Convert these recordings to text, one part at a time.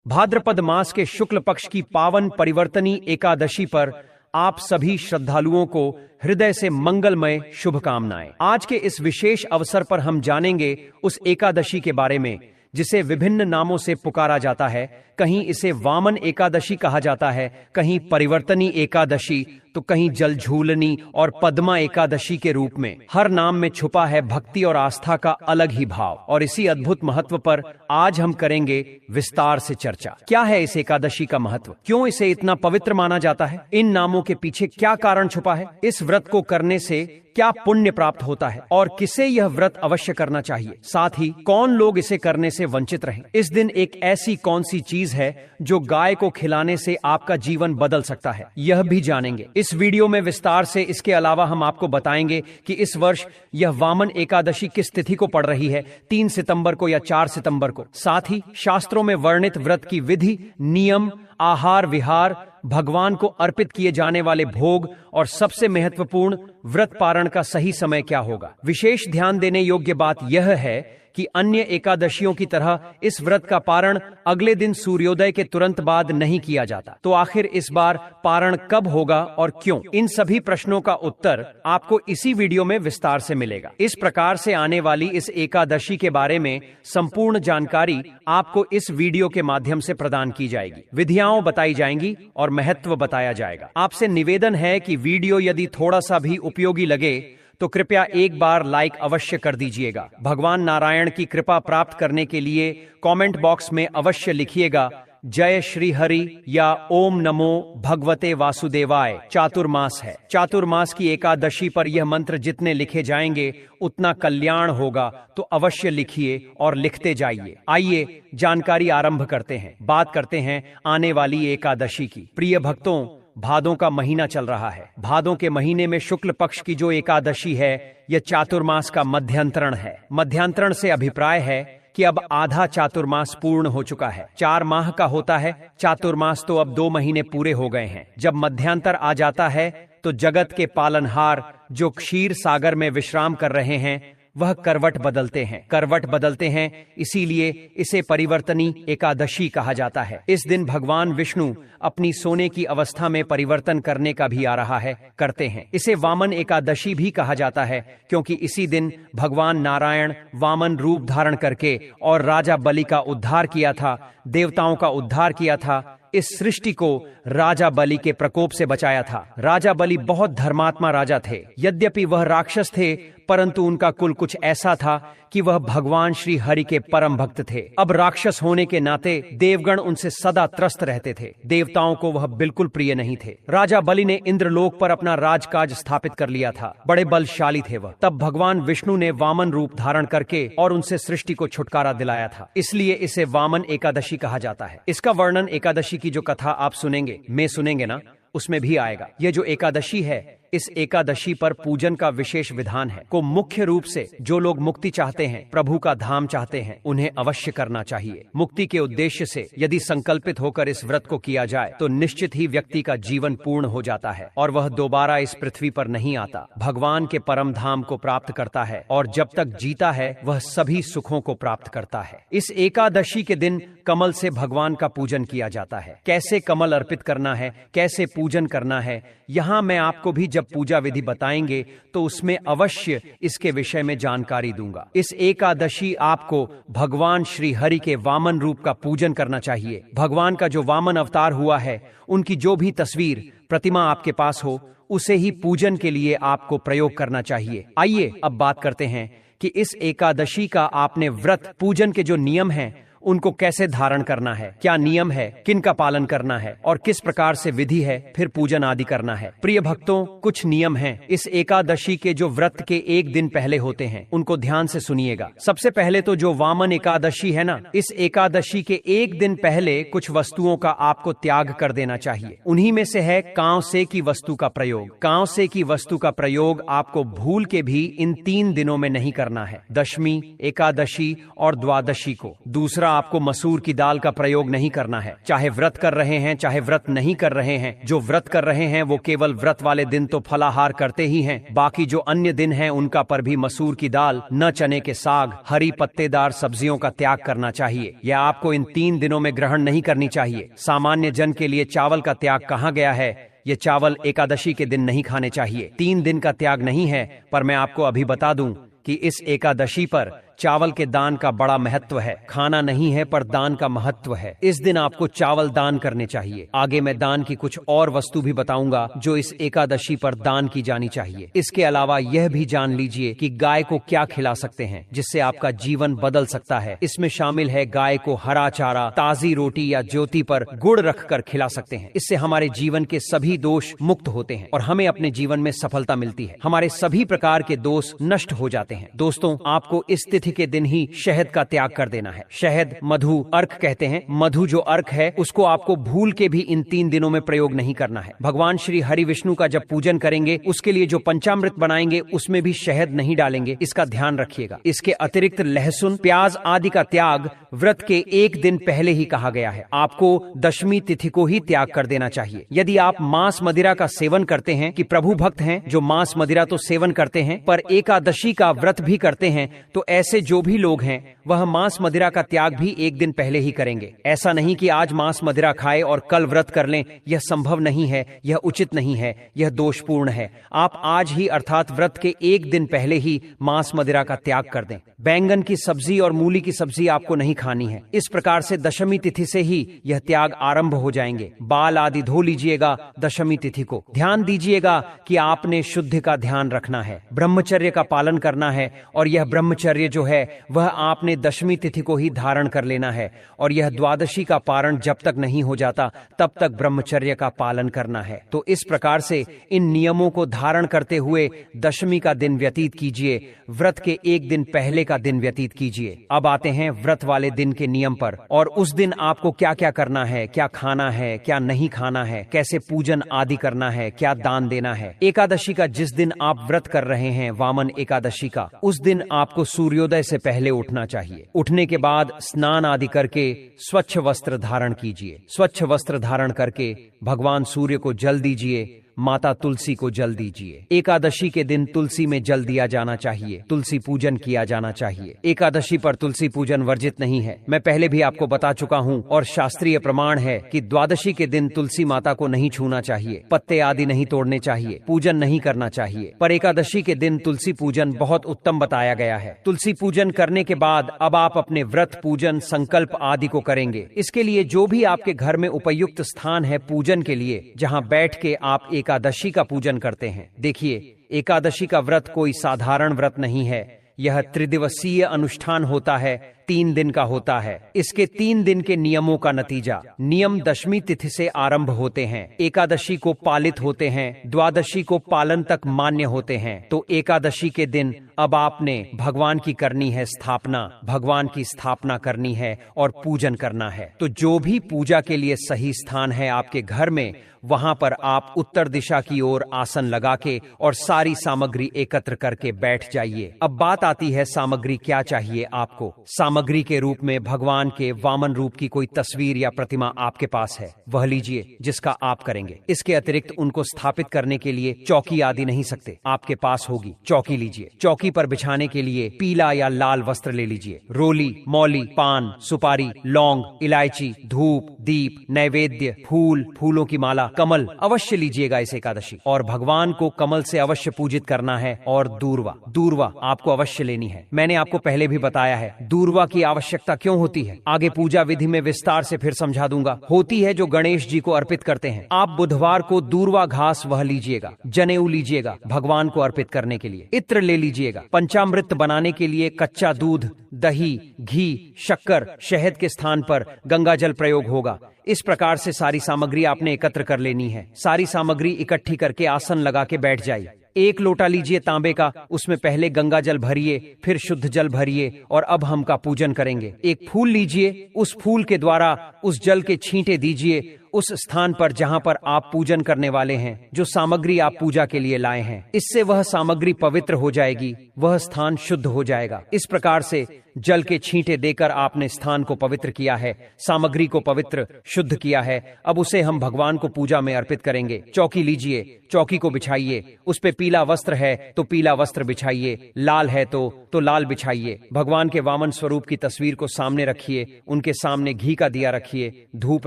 भाद्रपद मास के शुक्ल पक्ष की पावन परिवर्तनी एकादशी पर आप सभी श्रद्धालुओं को हृदय से मंगलमय शुभकामनाएं। आज के इस विशेष अवसर पर हम जानेंगे उस एकादशी के बारे में जिसे विभिन्न नामों से पुकारा जाता है। कहीं इसे वामन एकादशी कहा जाता है, कहीं परिवर्तनी एकादशी, तो कहीं जलझूलनी और पद्मा एकादशी के रूप में। हर नाम में छुपा है भक्ति और आस्था का अलग ही भाव, और इसी अद्भुत महत्व पर आज हम करेंगे विस्तार से चर्चा। क्या है इस एकादशी का महत्व, क्यों इसे इतना पवित्र माना जाता है, इन नामों के पीछे क्या कारण छुपा है, इस व्रत को करने से क्या पुण्य प्राप्त होता है और किसे यह व्रत अवश्य करना चाहिए, साथ ही कौन लोग इसे करने से वंचित रहें। इस दिन एक ऐसी कौन सी चीज है जो गाय को खिलाने से आपका जीवन बदल सकता है, यह भी जानेंगे इस वीडियो में विस्तार से। इसके अलावा हम आपको बताएंगे कि इस वर्ष यह वामन एकादशी किस तिथि को पड़ रही है, 3 सितंबर को या 4 सितंबर को। साथ ही शास्त्रों में वर्णित व्रत की विधि, नियम, आहार विहार, भगवान को अर्पित किए जाने वाले भोग और सबसे महत्वपूर्ण व्रत पारण का सही समय क्या होगा। विशेष ध्यान देने योग्य बात यह है कि अन्य एकादशियों की तरह इस व्रत का पारण अगले दिन सूर्योदय के तुरंत बाद नहीं किया जाता। तो आखिर इस बार पारण कब होगा और क्यों, इन सभी प्रश्नों का उत्तर आपको इसी वीडियो में विस्तार से मिलेगा। इस प्रकार से आने वाली इस एकादशी के बारे में संपूर्ण जानकारी आपको इस वीडियो के माध्यम से प्रदान की जाएगी, विधियां बताई जाएंगी और महत्व बताया जाएगा। आपसे निवेदन है कि वीडियो यदि थोड़ा सा भी उपयोगी लगे तो कृपया एक बार लाइक अवश्य कर दीजिएगा। भगवान नारायण की कृपा प्राप्त करने के लिए कमेंट बॉक्स में अवश्य लिखिएगा जय श्री हरि या ओम नमो भगवते वासुदेवाय। चातुर्मास है, चातुर्मास की एकादशी पर यह मंत्र जितने लिखे जाएंगे उतना कल्याण होगा, तो अवश्य लिखिए और लिखते जाइए। आइए जानकारी आरंभ करते हैं, बात करते हैं आने वाली एकादशी की। प्रिय भक्तों, भादों का महीना चल रहा है। भादों के महीने में शुक्ल पक्ष की जो एकादशी है यह चातुर्मास का मध्यांतरण है। मध्यांतरण से अभिप्राय है कि अब आधा चातुर्मास पूर्ण हो चुका है। 4 माह का होता है चातुर्मास, तो अब 2 महीने पूरे हो गए हैं। जब मध्यांतर आ जाता है तो जगत के पालनहार जो क्षीर सागर में विश्राम कर रहे हैं वह करवट बदलते हैं, करवट बदलते हैं, इसीलिए इसे परिवर्तनी एकादशी कहा जाता है। इस दिन भगवान विष्णु अपनी सोने की अवस्था में परिवर्तन करने का भी आ रहा है, करते हैं। इसे वामन एकादशी भी कहा जाता है क्योंकि इसी दिन भगवान नारायण वामन रूप धारण करके और राजा बलि का उद्धार किया था, देवताओं का उद्धार किया था, इस सृष्टि को राजा बलि के प्रकोप से बचाया था। राजा बलि बहुत धर्मात्मा राजा थे। यद्यपि वह राक्षस थे परंतु उनका कुल कुछ ऐसा था कि वह भगवान श्री हरि के परम भक्त थे। अब राक्षस होने के नाते देवगण उनसे सदा त्रस्त रहते थे, देवताओं को वह बिल्कुल प्रिय नहीं थे। राजा बलि ने इंद्रलोक पर अपना राजकाज स्थापित कर लिया था, बड़े बलशाली थे वह। तब भगवान विष्णु ने वामन रूप धारण करके और उनसे सृष्टि को छुटकारा दिलाया था, इसलिए इसे वामन एकादशी कहा जाता है। इसका वर्णन एकादशी की जो कथा आप सुनेंगे, मैं सुनेंगे ना, उसमें भी आएगा। यह जो एकादशी है, इस एकादशी पर पूजन का विशेष विधान है को मुख्य रूप से जो लोग मुक्ति चाहते हैं, प्रभु का धाम चाहते हैं, उन्हें अवश्य करना चाहिए। मुक्ति के उद्देश्य से यदि संकल्पित होकर इस व्रत को किया जाए तो निश्चित ही व्यक्ति का जीवन पूर्ण हो जाता है और वह दोबारा इस पृथ्वी पर नहीं आता, भगवान के परम धाम को प्राप्त करता है और जब तक जीता है वह सभी सुखों को प्राप्त करता है। इस एकादशी के दिन कमल से भगवान का पूजन किया जाता है। कैसे कमल अर्पित करना है, कैसे पूजन करना है, यहाँ मैं आपको भी जब पूजा विधि बताएंगे तो उसमें अवश्य इसके विषय में जानकारी दूंगा। इस एकादशी आपको भगवान श्री हरि के वामन रूप का पूजन करना चाहिए। भगवान का जो वामन अवतार हुआ है उनकी जो भी तस्वीर, प्रतिमा आपके पास हो, उसे ही पूजन के लिए आपको प्रयोग करना चाहिए। आइए अब बात करते हैं कि इस एकादशी का आपने व्रत पूजन के जो नियम हैं उनको कैसे धारण करना है, क्या नियम है, किन का पालन करना है और किस प्रकार से विधि है, फिर पूजन आदि करना है। प्रिय भक्तों, कुछ नियम हैं इस एकादशी के जो व्रत के 1 दिन पहले होते हैं, उनको ध्यान से सुनिएगा। सबसे पहले तो जो वामन एकादशी है ना, इस एकादशी के 1 दिन पहले कुछ वस्तुओं का आपको त्याग कर देना चाहिए। उन्हीं में से है कांव से की वस्तु का प्रयोग। कांव से की वस्तु का प्रयोग आपको भूल के भी इन 3 दिनों में नहीं करना है, दशमी, एकादशी और द्वादशी को। दूसरा आपको मसूर की दाल का प्रयोग नहीं करना है। चाहे व्रत कर रहे हैं चाहे व्रत नहीं कर रहे हैं, जो व्रत कर रहे हैं वो केवल व्रत वाले दिन तो फलाहार करते ही हैं, बाकी जो अन्य दिन हैं उनका पर भी मसूर की दाल, न चने के साग, हरी पत्तेदार सब्जियों का त्याग करना चाहिए। यह आपको इन 3 दिनों में ग्रहण नहीं करनी चाहिए। सामान्य जन के लिए चावल का त्याग कहा गया है। ये चावल एकादशी के दिन नहीं खाने चाहिए। 3 दिन का त्याग नहीं है, पर मैं आपको अभी बता दूं कि इस एकादशी पर चावल के दान का बड़ा महत्व है। खाना नहीं है पर दान का महत्व है। इस दिन आपको चावल दान करने चाहिए। आगे मैं दान की कुछ और वस्तु भी बताऊंगा जो इस एकादशी पर दान की जानी चाहिए। इसके अलावा यह भी जान लीजिए कि गाय को क्या खिला सकते हैं जिससे आपका जीवन बदल सकता है। इसमें शामिल है गाय को हरा चारा, ताजी रोटी या ज्योति पर गुड़ रखकर खिला सकते हैं। इससे हमारे जीवन के सभी दोष मुक्त होते हैं और हमें अपने जीवन में सफलता मिलती है। हमारे सभी प्रकार के दोष नष्ट हो जाते हैं। दोस्तों, आपको इस तिथि के दिन ही शहद का त्याग कर देना है। शहद, मधु, अर्क कहते हैं। मधु जो अर्क है उसको आपको भूल के भी इन 3 दिनों में प्रयोग नहीं करना है। भगवान श्री हरि विष्णु का जब पूजन करेंगे उसके लिए जो पंचामृत बनाएंगे उसमें भी शहद नहीं डालेंगे, इसका ध्यान रखिएगा। इसके अतिरिक्त लहसुन, प्याज आदि का त्याग व्रत के 1 दिन पहले ही कहा गया है। आपको दशमी तिथि को ही त्याग कर देना चाहिए। यदि आप मांस मदिरा का सेवन करते हैं, कि प्रभु भक्त हैं जो मांस मदिरा तो सेवन करते हैं पर एकादशी का व्रत भी करते हैं, तो ऐसे जो भी लोग हैं वह मांस मदिरा का त्याग भी 1 दिन पहले ही करेंगे। ऐसा नहीं कि आज मांस मदिरा खाए और कल व्रत कर लें, यह संभव नहीं है, यह उचित नहीं है, यह दोषपूर्ण है। आप आज ही अर्थात व्रत के 1 दिन पहले ही मांस मदिरा का त्याग कर दें। बैंगन की सब्जी और मूली की सब्जी आपको नहीं खानी है। इस प्रकार से दशमी तिथि से ही यह त्याग आरंभ हो जाएंगे। बाल आदि धो लीजिएगा दशमी तिथि को। ध्यान दीजिएगा कि आपने शुद्ध का ध्यान रखना है, ब्रह्मचर्य का पालन करना है, और यह ब्रह्मचर्य जो है वह आपने दशमी तिथि को ही धारण कर लेना है। और यह द्वादशी का पारण जब तक नहीं हो जाता तब तक ब्रह्मचर्य का पालन करना है। तो इस प्रकार से इन नियमों को धारण करते हुए दशमी का दिन व्यतीत कीजिए, व्रत के 1 दिन पहले का दिन व्यतीत कीजिए। अब आते हैं व्रत वाले दिन के नियम पर, और उस दिन आपको क्या क्या करना है, क्या खाना है, क्या नहीं खाना है, कैसे पूजन आदि करना है, क्या दान देना है। एकादशी का जिस दिन आप व्रत कर रहे हैं, वामन एकादशी का, उस दिन आपको सूर्योदय से पहले उठना चाहिए। उठने के बाद स्नान आदि करके स्वच्छ वस्त्र धारण कीजिए। स्वच्छ वस्त्र धारण करके भगवान सूर्य को जल दीजिए, माता तुलसी को जल दीजिए। एकादशी के दिन तुलसी में जल दिया जाना चाहिए, तुलसी पूजन किया जाना चाहिए। एकादशी पर तुलसी पूजन वर्जित नहीं है, मैं पहले भी आपको बता चुका हूँ, और शास्त्रीय प्रमाण है कि द्वादशी के दिन तुलसी माता को नहीं छूना चाहिए, पत्ते आदि नहीं तोड़ने चाहिए, पूजन नहीं करना चाहिए। पर एकादशी के दिन तुलसी पूजन बहुत उत्तम बताया गया है। तुलसी पूजन करने के बाद अब आप अपने व्रत, पूजन, संकल्प आदि को करेंगे। इसके लिए जो भी आपके घर में उपयुक्त स्थान है पूजन के लिए, जहाँ बैठ के आप एकादशी का पूजन करते हैं। देखिए, एकादशी का व्रत कोई साधारण व्रत नहीं है, यह त्रिदिवसीय अनुष्ठान होता है, 3 दिन का होता है। इसके 3 दिन के नियमों का नतीजा, नियम दशमी तिथि से आरंभ होते हैं, एकादशी को पालित होते हैं, द्वादशी को पालन तक मान्य होते हैं। तो एकादशी के दिन अब आपने भगवान की करनी है स्थापना, भगवान की स्थापना करनी है और पूजन करना है। तो जो भी पूजा के लिए सही स्थान है आपके घर में, वहां पर आप उत्तर दिशा की ओर आसन लगा के और सारी सामग्री एकत्र करके बैठ जाइए। अब बात आती है सामग्री क्या चाहिए आपको। सामग्री के रूप में भगवान के वामन रूप की कोई तस्वीर या प्रतिमा आपके पास है, वह लीजिए जिसका आप करेंगे। इसके अतिरिक्त उनको स्थापित करने के लिए चौकी आदि नहीं सकते, आपके पास होगी, चौकी लीजिए। चौकी पर बिछाने के लिए पीला या लाल वस्त्र ले लीजिए। रोली, मौली, पान, सुपारी, लौंग, इलायची, धूप, दीप, नैवेद्य, फूल, फूलों की माला, कमल अवश्य लीजिएगा इस एकादशी। और भगवान को कमल से अवश्य पूजित करना है। और दूर्वा, दूर्वा आपको अवश्य लेनी है। मैंने आपको पहले भी बताया है दूर्वा की आवश्यकता क्यों होती है, आगे पूजा विधि में विस्तार से फिर समझा दूंगा। होती है जो गणेश जी को अर्पित करते हैं। आप बुधवार को दूर्वा घास वह लीजिएगा, जनेऊ लीजिएगा भगवान को अर्पित करने के लिए, इत्र ले लीजिएगा। पंचामृत बनाने के लिए कच्चा दूध, दही, घी, शक्कर, शहद के स्थान पर गंगाजल प्रयोग होगा। इस प्रकार से सारी सामग्री आपने एकत्र कर लेनी है। सारी सामग्री इकट्ठी करके आसन लगा के बैठ जाइए। 1 लोटा लीजिए तांबे का, उसमें पहले गंगा जल भरिए, फिर शुद्ध जल भरिए और अब हम का पूजन करेंगे। एक फूल लीजिए, उस फूल के द्वारा उस जल के छींटे दीजिए उस स्थान पर जहां पर आप पूजन करने वाले हैं, जो सामग्री आप पूजा के लिए लाए हैं। इससे वह सामग्री पवित्र हो जाएगी, वह स्थान शुद्ध हो जाएगा। इस प्रकार से जल के छींटे देकर आपने स्थान को पवित्र किया है, सामग्री को पवित्र शुद्ध किया है। अब उसे हम भगवान को पूजा में अर्पित करेंगे। चौकी लीजिए, चौकी को बिछाइए, उस पे पीला वस्त्र है तो पीला वस्त्र बिछाइए, लाल है तो लाल बिछाइए। भगवान के वामन स्वरूप की तस्वीर को सामने रखिए, उनके सामने घी का दिया रखिए, धूप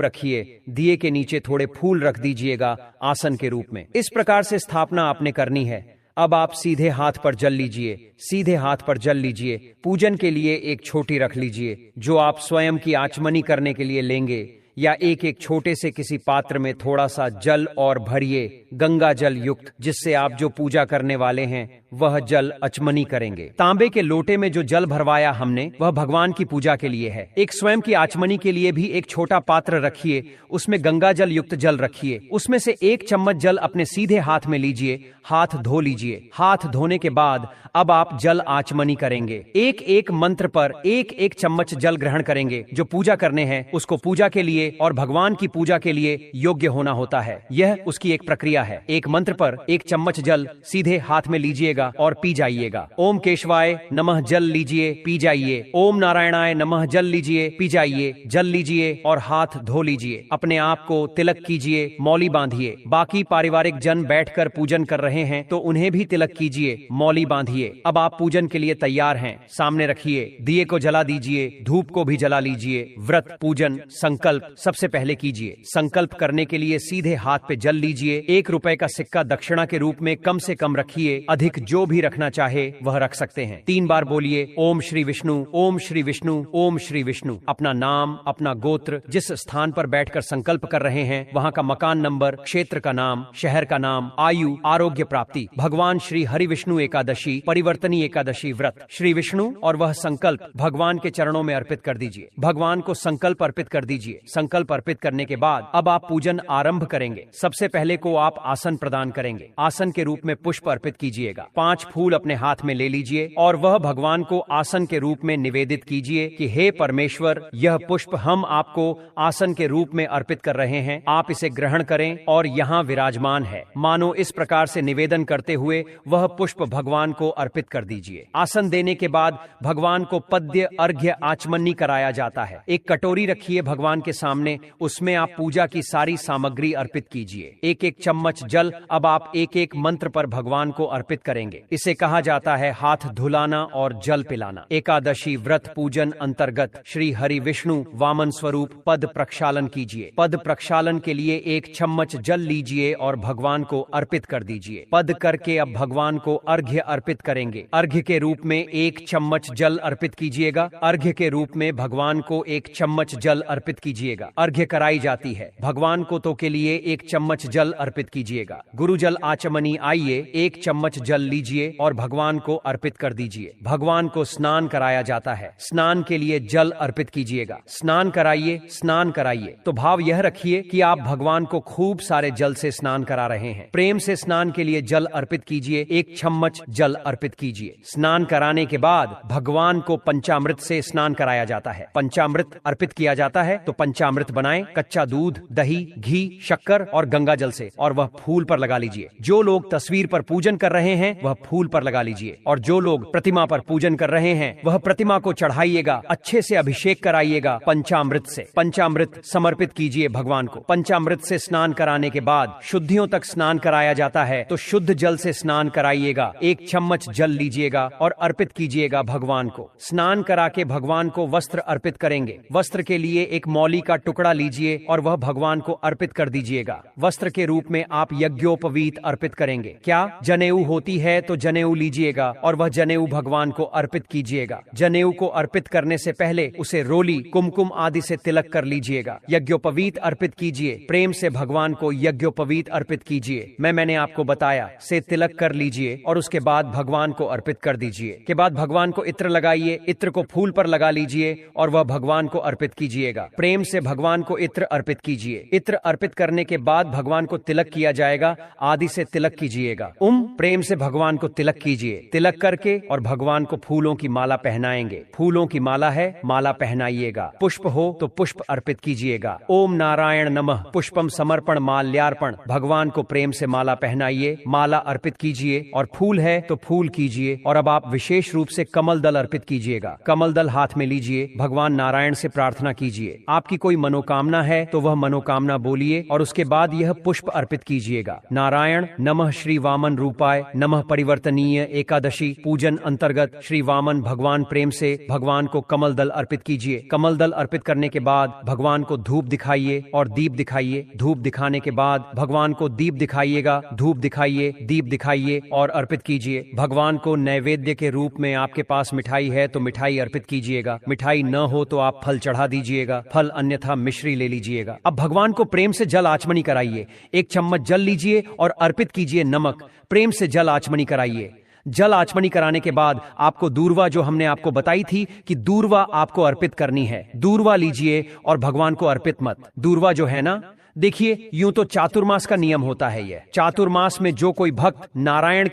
रखिए, दिए के नीचे थोड़े फूल रख दीजिएगा आसन के रूप में। इस प्रकार से स्थापना आपने करनी है। अब आप सीधे हाथ पर जल लीजिए, सीधे हाथ पर जल लीजिए। पूजन के लिए एक छोटी रख लीजिए जो आप स्वयं की आचमनी करने के लिए लेंगे, या एक एक छोटे से किसी पात्र में थोड़ा सा जल और भरिए, गंगा जल युक्त, जिससे आप जो पूजा करने वाले हैं वह जल अचमनी करेंगे। तांबे के लोटे में जो जल भरवाया हमने वह भगवान की पूजा के लिए है। एक स्वयं की आचमनी के लिए भी एक छोटा पात्र रखिए, उसमें गंगा जल युक्त जल रखिए। उसमें से 1 चम्मच जल अपने सीधे हाथ में लीजिए, हाथ धो लीजिए। हाथ धोने के बाद अब आप जल आचमनी करेंगे। एक एक मंत्र पर 1-1 चम्मच जल ग्रहण करेंगे। जो पूजा करने हैं उसको पूजा के लिए और भगवान की पूजा के लिए योग्य होना होता है। यह उसकी एक प्रक्रिया है। एक मंत्र पर 1 चम्मच जल सीधे हाथ में लीजिएगा और पी जाइएगा। ओम केशवाय नमः जल लीजिए, पी जाइए। ओम नारायणाय नमः जल लीजिए, पी जाइए। जल लीजिए और हाथ धो लीजिए। अपने आप को तिलक कीजिए, मौली बांधिए। बाकी पारिवारिक जन बैठकर पूजन कर रहे हैं तो उन्हें भी तिलक कीजिए, मौली बांधिए। अब आप पूजन के लिए तैयार हैं। सामने रखिए, दिए को जला दीजिए, धूप को भी जला लीजिए। व्रत, पूजन, संकल्प सबसे पहले कीजिए। संकल्प करने के लिए सीधे हाथ पे जल लीजिए। 1 रुपए का सिक्का दक्षिणा के रूप में कम से कम रखिए, अधिक जो भी रखना चाहे वह रख सकते हैं। 3 बार बोलिए ओम श्री विष्णु, ओम श्री विष्णु, ओम श्री विष्णु। अपना नाम, अपना गोत्र, जिस स्थान पर बैठकर संकल्प कर रहे हैं वहां का मकान नंबर, क्षेत्र का नाम, शहर का नाम, आयु, आरोग्य प्राप्ति। भगवान श्री हरि विष्णु एकादशी, परिवर्तनी एकादशी व्रत। श्री विष्णु और वह संकल्प भगवान के चरणों में अर्पित कर दीजिए। भगवान को संकल्प अर्पित कर दीजिए। संकल्प अर्पित करने के बाद अब आप पूजन आरंभ करेंगे। सबसे पहले को आप आसन प्रदान करेंगे। आसन के रूप में पुष्प अर्पित कीजिएगा। 5 फूल अपने हाथ में ले लीजिए और वह भगवान को आसन के रूप में निवेदित कीजिए कि हे परमेश्वर, यह पुष्प हम आपको आसन के रूप में अर्पित कर रहे हैं, आप इसे ग्रहण करें और यहाँ विराजमान है। मानो इस प्रकार से निवेदन करते हुए वह पुष्प भगवान को अर्पित कर दीजिए। आसन देने के बाद भगवान को पद्य, अर्घ्य, आचमनी कराया जाता है। एक कटोरी रखिए भगवान के सामने, उसमें आप पूजा की सारी सामग्री अर्पित कीजिए। 1-1 चम्मच जल अब आप 1-1 मंत्र पर भगवान को अर्पित करेंगे। इसे कहा जाता है हाथ धुलाना और जल पिलाना। एकादशी व्रत पूजन अंतर्गत श्री हरि विष्णु वामन स्वरूप पद प्रक्षालन कीजिए। पद प्रक्षालन के लिए 1 चम्मच जल लीजिए और भगवान को अर्पित कर दीजिए। पद करके अब भगवान को अर्घ्य अर्पित करेंगे। अर्घ्य के रूप में 1 चम्मच जल अर्पित कीजिएगा। अर्घ्य के रूप में भगवान को 1 चम्मच जल अर्पित कीजिएगा। अर्घ्य कराई जाती है। भगवान को तो के लिए 1 चम्मच जल अर्पित कीजिएगा। गुरु जल आचमनी आइए, 1 चम्मच जल लीजिए और भगवान को अर्पित कर दीजिए। भगवान को स्नान कराया जाता है। स्नान के लिए जल अर्पित कीजिएगा। स्नान कराइए, स्नान कराइए। तो भाव यह रखिए कि आप भगवान को खूब सारे जल से स्नान करा रहे हैं। प्रेम से स्नान के लिए जल अर्पित कीजिए। 1 चम्मच जल अर्पित कीजिए। स्नान कराने के बाद भगवान को पंचामृत से स्नान कराया जाता है। पंचामृत अर्पित किया जाता है तो पंचामृत बनाएं, कच्चा दूध, दही, घी, शक्कर और गंगा जल से, और वह फूल पर लगा लीजिए। जो लोग तस्वीर पर पूजन कर रहे हैं वह फूल पर लगा लीजिए, और जो लोग प्रतिमा पर पूजन कर रहे हैं वह प्रतिमा को चढ़ाइएगा। अच्छे से अभिषेक कराइएगा पंचामृत से। पंचामृत समर्पित कीजिए भगवान को। पंचामृत से स्नान कराने के बाद शुद्धियों तक स्नान कराया जाता है तो शुद्ध जल से स्नान कराइएगा। 1 चम्मच जल लीजिएगा और अर्पित कीजिएगा भगवान को। स्नान करा के भगवान को वस्त्र अर्पित करेंगे। वस्त्र के लिए एक मौली का टुकड़ा लीजिए और वह भगवान को अर्पित कर दीजिएगा। वस्त्र के रूप में आप यज्ञोपवीत अर्पित करेंगे। क्या जनेऊ होती है तो जनेऊ लीजिएगा और वह जनेऊ भगवान को अर्पित कीजिएगा। जनेऊ को अर्पित करने से पहले उसे रोली, कुमकुम आदि से तिलक कर लीजिएगा। यज्ञोपवीत अर्पित कीजिए। प्रेम से भगवान को यज्ञोपवीत अर्पित कीजिए। मैंने आपको बताया से तिलक कर लीजिए और उसके बाद भगवान को अर्पित कर दीजिए। के बाद भगवान को इत्र लगाइए। इत्र को फूल पर लगा लीजिए और वह भगवान को अर्पित कीजिएगा। प्रेम से भगवान को इत्र अर्पित कीजिए। इत्र अर्पित करने के बाद भगवान को तिलक किया किया जाएगा, आदि से तिलक कीजिएगा। प्रेम से भगवान को तिलक कीजिए। तिलक करके और भगवान को फूलों की माला पहनाएंगे। फूलों की माला है, माला पहनाइएगा। पुष्प हो तो पुष्प अर्पित कीजिएगा। ओम नारायण नमः पुष्पम समर्पण माल्यार्पण। भगवान को प्रेम से माला पहनाइए, माला अर्पित कीजिए, और फूल है तो फूल कीजिए। और अब आप विशेष रूप से कमल दल अर्पित कीजिएगा। कमल दल हाथ में लीजिए, भगवान नारायण से प्रार्थना कीजिए। आपकी कोई मनोकामना है तो वह मनोकामना बोलिए और उसके बाद यह पुष्प अर्पित कीजिएगा। नारायण नमः श्री वामन रूपाय नमः परिवर्तनीय एकादशी पूजन अंतर्गत श्री वामन भगवान प्रेम से भगवान को कमल दल अर्पित कीजिए। कमल दल अर्पित करने के बाद भगवान को धूप दिखाइए और दीप दिखाइए। धूप दिखाने के बाद भगवान को दीप दिखाइएगा। धूप दिखाइए, दीप दिखाइए और अर्पित कीजिए। भगवान को नैवेद्य के रूप में आपके पास मिठाई है तो मिठाई अर्पित कीजिएगा। मिठाई न हो तो आप फल चढ़ा दीजिएगा, फल अन्यथा मिश्री ले लीजिएगा। अब भगवान को प्रेम से जल आचमनी कराइए। 1 चम्मच जल लीजिए और अर्पित कीजिए नमक। प्रेम से जल आचमनी कराइए। जल आचमनी कराने के बाद आपको दूर्वा, जो हमने आपको बताई थी कि दूर्वा आपको अर्पित करनी है, दूर्वा लीजिए और भगवान को अर्पित मत। दूर्वा जो है ना, देखिए यूं तो चातुर्मास का नियम होता है। यह चातुर्मास में जो कोई भक्त नारायण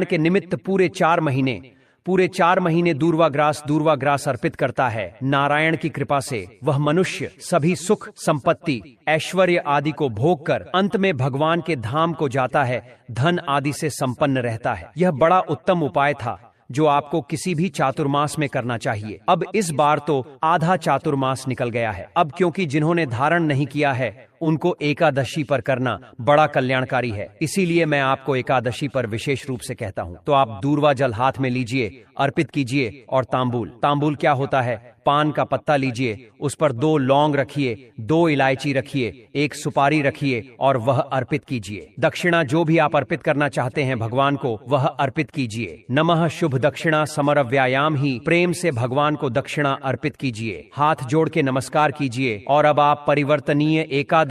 के निमित्त पूरे 4 महीने दूर्वा ग्रास अर्पित करता है, नारायण की कृपा से वह मनुष्य सभी सुख संपत्ति ऐश्वर्य आदि को भोग कर अंत में भगवान के धाम को जाता है, धन आदि से संपन्न रहता है। यह बड़ा उत्तम उपाय था जो आपको किसी भी चातुर्मास में करना चाहिए। अब इस बार तो आधा चातुर्मास निकल गया है। अब क्योंकि जिन्होंने धारण नहीं किया है उनको एकादशी पर करना बड़ा कल्याणकारी है, इसीलिए मैं आपको एकादशी पर विशेष रूप से कहता हूँ। तो आप दूर्वा जल हाथ में लीजिए, अर्पित कीजिए। और तांबूल क्या होता है? पान का पत्ता लीजिए, उस पर 2 लौंग रखिए, 2 इलायची रखिए, 1 सुपारी रखिए और वह अर्पित कीजिए। दक्षिणा जो भी आप अर्पित करना चाहते हैं भगवान को वह अर्पित कीजिए। नमः शुभ दक्षिणा समर व्यायाम ही। प्रेम से भगवान को दक्षिणा अर्पित कीजिए, हाथ जोड़ के नमस्कार कीजिए। और अब आप परिवर्तनीय एकादशी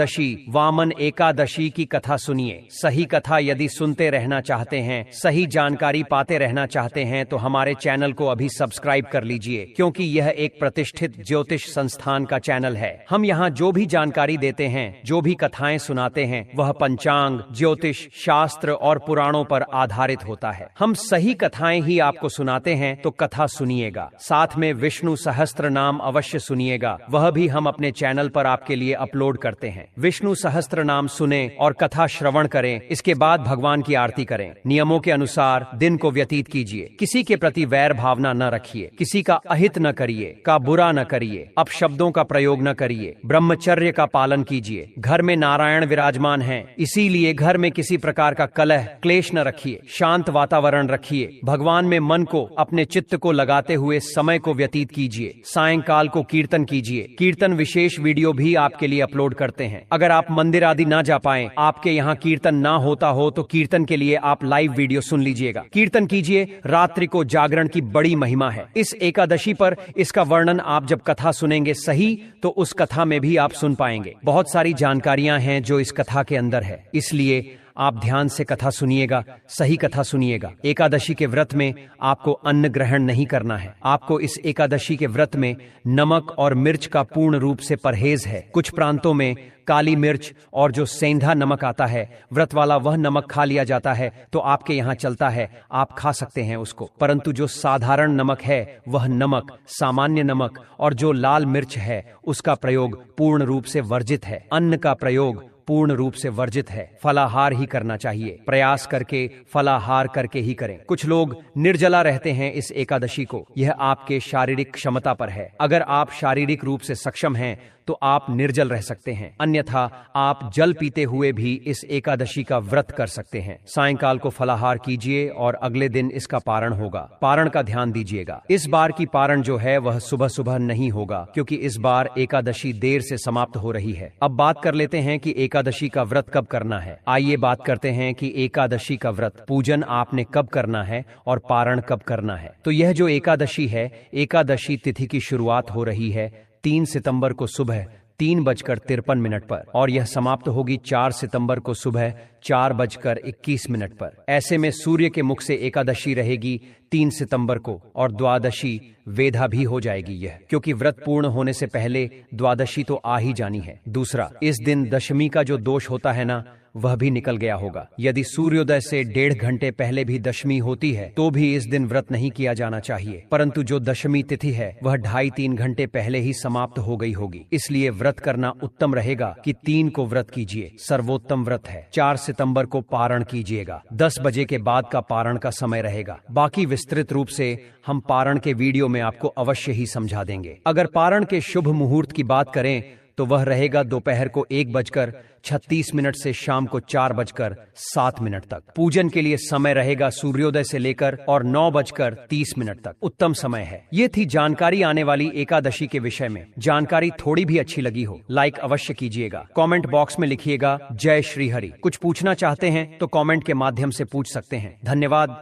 वामन एकादशी की कथा सुनिए। सही कथा यदि सुनते रहना चाहते हैं, सही जानकारी पाते रहना चाहते हैं तो हमारे चैनल को अभी सब्सक्राइब कर लीजिए, क्योंकि यह एक प्रतिष्ठित ज्योतिष संस्थान का चैनल है। हम यहाँ जो भी जानकारी देते हैं, जो भी कथाएं सुनाते हैं, वह पंचांग, ज्योतिष, शास्त्र और पुराणों पर आधारित होता है। हम सही कथाएं ही आपको सुनाते हैं, तो कथा सुनिएगा। साथ में विष्णु सहस्त्र नाम अवश्य सुनिएगा, वह भी हम अपने चैनल पर आपके लिए अपलोड करते हैं। विष्णु सहस्त्र नाम सुने और कथा श्रवण करें, इसके बाद भगवान की आरती करें। नियमों के अनुसार दिन को व्यतीत कीजिए। किसी के प्रति वैर भावना न रखिए, किसी का अहित न करिए, का बुरा न करिए, अपशब्दों का प्रयोग न करिए, ब्रह्मचर्य का पालन कीजिए। घर में नारायण विराजमान हैं, इसीलिए घर में किसी प्रकार का कलह क्लेश न रखिए, शांत वातावरण रखिए। भगवान में मन को, अपने चित्त को लगाते हुए समय को व्यतीत कीजिए। सायंकाल को कीर्तन कीजिए। कीर्तन विशेष वीडियो भी आपके लिए अपलोड करते हैं। अगर आप मंदिर आदि ना जा पाएं, आपके यहाँ कीर्तन ना होता हो तो कीर्तन के लिए आप लाइव वीडियो सुन लीजिएगा। कीर्तन कीजिए। रात्रि को जागरण की बड़ी महिमा है। इस एकादशी पर इसका वर्णन आप जब कथा सुनेंगे सही, तो उस कथा में भी आप सुन पाएंगे। बहुत सारी जानकारियां हैं जो इस कथा के अंदर है, इसलिए आप ध्यान से कथा सुनिएगा, सही कथा सुनिएगा। एकादशी के व्रत में आपको अन्न ग्रहण नहीं करना है। आपको इस एकादशी के व्रत में नमक और मिर्च का पूर्ण रूप से परहेज है। कुछ प्रांतों में काली मिर्च और जो सेंधा नमक आता है, व्रत वाला वह नमक खा लिया जाता है, तो आपके यहाँ चलता है, आप खा सकते हैं उसको। परंतु जो साधारण नमक है, वह नमक, सामान्य नमक और जो लाल मिर्च है, उसका प्रयोग पूर्ण रूप से वर्जित है। अन्न का प्रयोग पूर्ण रूप से वर्जित है। फलाहार ही करना चाहिए। प्रयास करके फलाहार करके ही करें। कुछ लोग निर्जला रहते हैं इस एकादशी को, यह आपके शारीरिक क्षमता पर है। अगर आप शारीरिक रूप से सक्षम हैं तो आप निर्जल रह सकते हैं, अन्यथा आप जल पीते हुए भी इस एकादशी का व्रत कर सकते हैं। सायंकाल को फलाहार कीजिए और अगले दिन इसका पारण होगा। पारण का ध्यान दीजिएगा। इस बार की पारण जो है वह सुबह सुबह नहीं होगा, क्योंकि इस बार एकादशी देर से समाप्त हो रही है। अब बात कर लेते हैं कि एकादशी का व्रत कब करना है। आइए बात करते हैं कि एकादशी का व्रत पूजन आपने कब करना है और पारण कब करना है। तो यह जो एकादशी है, एकादशी तिथि की शुरुआत हो रही है 3 सितंबर को सुबह 3:53 पर और यह समाप्त होगी 4 सितंबर को सुबह 4:21 पर। ऐसे में सूर्य के मुख से एकादशी रहेगी 3 सितंबर को और द्वादशी वेधा भी हो जाएगी यह, क्योंकि व्रत पूर्ण होने से पहले द्वादशी तो आ ही जानी है। दूसरा, इस दिन दशमी का जो दोष होता है ना, वह भी निकल गया होगा। यदि सूर्योदय से 1.5 घंटे पहले भी दशमी होती है तो भी इस दिन व्रत नहीं किया जाना चाहिए, परंतु जो दशमी तिथि है वह 2.5-3 घंटे पहले ही समाप्त हो गई होगी। इसलिए व्रत करना उत्तम रहेगा कि 3 को व्रत कीजिए, सर्वोत्तम व्रत है। 4 सितंबर को पारण कीजिएगा, 10 बजे के बाद का पारण का समय रहेगा। बाकी विस्तृत रूप से हम पारण के वीडियो में आपको अवश्य ही समझा देंगे। अगर पारण के शुभ मुहूर्त की बात करें तो वह रहेगा दोपहर को 1:36 से शाम को 4:07 तक। पूजन के लिए समय रहेगा सूर्योदय से लेकर और 9:30 तक उत्तम समय है। ये थी जानकारी आने वाली एकादशी के विषय में। जानकारी थोड़ी भी अच्छी लगी हो लाइक अवश्य कीजिएगा, कमेंट बॉक्स में लिखिएगा जय श्री हरि। कुछ पूछना चाहते हैं तो कमेंट के माध्यम से पूछ सकते हैं। धन्यवाद।